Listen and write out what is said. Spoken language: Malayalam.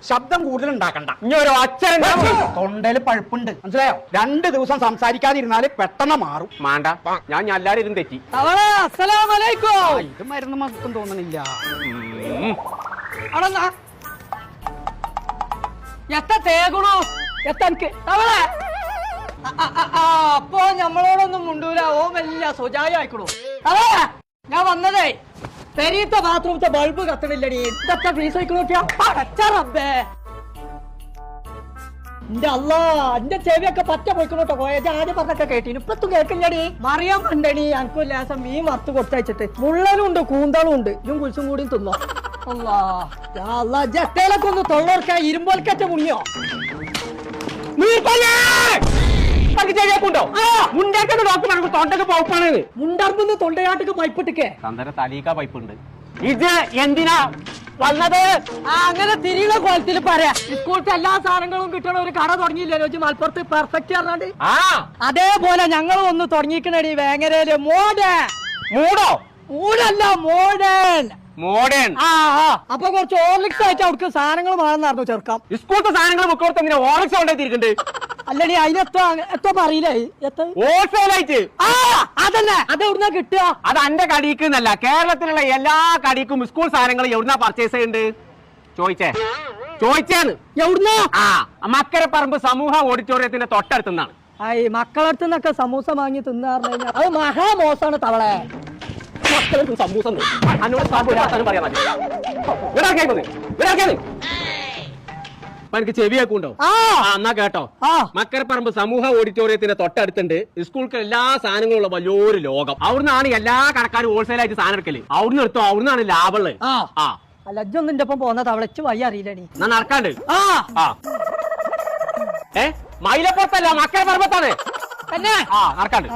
ശബ്ദം കൂടുതൽ ഉണ്ടാക്കണ്ട. ഇനി ഒരു അച്ഛൻ തൊണ്ടയില് പഴുപ്പുണ്ട്, മനസ്സിലായോ? 2 ദിവസം സംസാരിക്കാതിരുന്നാല് പെട്ടെന്ന് മാറും. മാണ്ട, ഞാൻ എല്ലാരും ഇരുന്ന് തെറ്റി. ഇത് മരുന്ന് മക്കും തോന്നണില്ല. തേകണോ എത്തനക്ക് അപ്പൊ ഞമ്മളോടൊന്നും മുണ്ടൂല. ഓ വലിയ സുജായ ആയിക്കണോ. ഞാൻ വന്നതേ പെരീത്തെ ബാത്റൂമത്തെ ബൾബ് കത്തണില്ലടി. ഇതൊക്കെ ഫീസ് അയക്കണോട്ടിയാറബേ. എന്റെ അല്ലാ, എന്റെ ചെവിയൊക്കെ പറ്റ പോയിക്കണോട്ടോ. കോയജ ആദ്യം പറഞ്ഞൊക്കെ കേട്ടീന്, ഇപ്പത്തും കേൾക്കില്ലടി. മറിയാൻ പണ്ടടി എനിക്കും ലേസം മീൻ വറുത്ത് കൊടുത്തയച്ചിട്ട്. മുള്ളനും ഉണ്ട്, കൂന്തളും ഉണ്ട്. ഇതും കുളിച്ചും കൂടി തിന്നോ. അല്ലാ ജട്ടയിലൊക്കെ ഒന്ന് തൊള്ളോർക്കാ. ഇരുമ്പോൽക്കറ്റ മുണിയോ തൊണ്ടക്ക് പൗപ്പാണ്. മുണ്ടർന്ന് തൊണ്ടയാട്ടക്ക് പൈപ്പിട്ടിക്കേ തലീക്ക പൈപ്പുണ്ട്. ഇത് എന്തിനാ വന്നത്? അങ്ങനെ തിരിയുടെ കോലത്തിൽ പറയാ. സ്കൂളത്തെ എല്ലാ സാധനങ്ങളും കിട്ടണ ഒരു കട തുടങ്ങിയില്ലേ രോജി മലപ്പുറത്ത് പെർഫെക്റ്റ് പറഞ്ഞാണ്ട്. അതേപോലെ ഞങ്ങളും ഒന്ന് തുടങ്ങിക്കണടി വേങ്ങരയില്. മൂടല്ല മോഡേൺ. അപ്പൊ കുറച്ച് ഓർലിക്സ് ആയിട്ട് അവർക്ക് സാധനങ്ങൾ വേണമെന്നായിരുന്നു ചെറുക്കാം. സ്കൂളത്തെ സാധനങ്ങൾ മുക്കോടത്ത് ഓർലിക്സ് കൊണ്ടേത്തിരിക്കണ്ട്. അല്ലടി അതിനെത്തോ അറിയില്ലേ ഹോൾസെയിലായിട്ട്. അതന്നെ, അത് എവിടുന്നാ കിട്ടുക? അത് എന്റെ കടിക്ക് എന്നല്ല, കേരളത്തിലുള്ള എല്ലാ കടിക്കും സ്കൂൾ സാധനങ്ങൾ എവിടുന്നാ പർച്ചേസ് ചെയ്യുന്നുണ്ട്? ചോദിച്ചേന്ന്. എവിടുന്നാ? മക്കരപ്പറമ്പ് സമൂഹ ഓഡിറ്റോറിയത്തിന്റെ തൊട്ടടുത്തുനിന്നാണ്. മക്കളടുത്ത് നിന്നൊക്കെ സമൂസ വാങ്ങി തിന്നാറ് കഴിഞ്ഞാൽ അത് മഹാമോശമാണ് തവളെ. സമൂസ എനിക്ക് ചെവിയാക്കുണ്ടോ? എന്നാ കേട്ടോ, മക്കരപ്പറമ്പ് സമൂഹ ഓഡിറ്റോറിയത്തിന്റെ തൊട്ടടുത്തുണ്ട് സ്കൂൾക്ക് എല്ലാ സാധനങ്ങളും ഉള്ള വലിയൊരു ലോകം. അവിടുന്നാണ് എല്ലാ കടക്കാരും ഹോൾസെയിലായിട്ട് സാധനം എടുക്കല്. അവിടുന്ന് എടുത്തോ, അവിടുന്നാണ് ലാഭമുള്ളത്. ലജ്ജൊന്നും എന്റെ ഒപ്പം പോന്ന തവളച്ച് വയ്യ അറിയില്ലടി. ഞാൻ നടക്കാണ്ട്. മൈലപ്പുറത്തല്ല, മക്കരപ്പറമ്പത്താണ്. തന്നെ നടക്കാണ്ട്.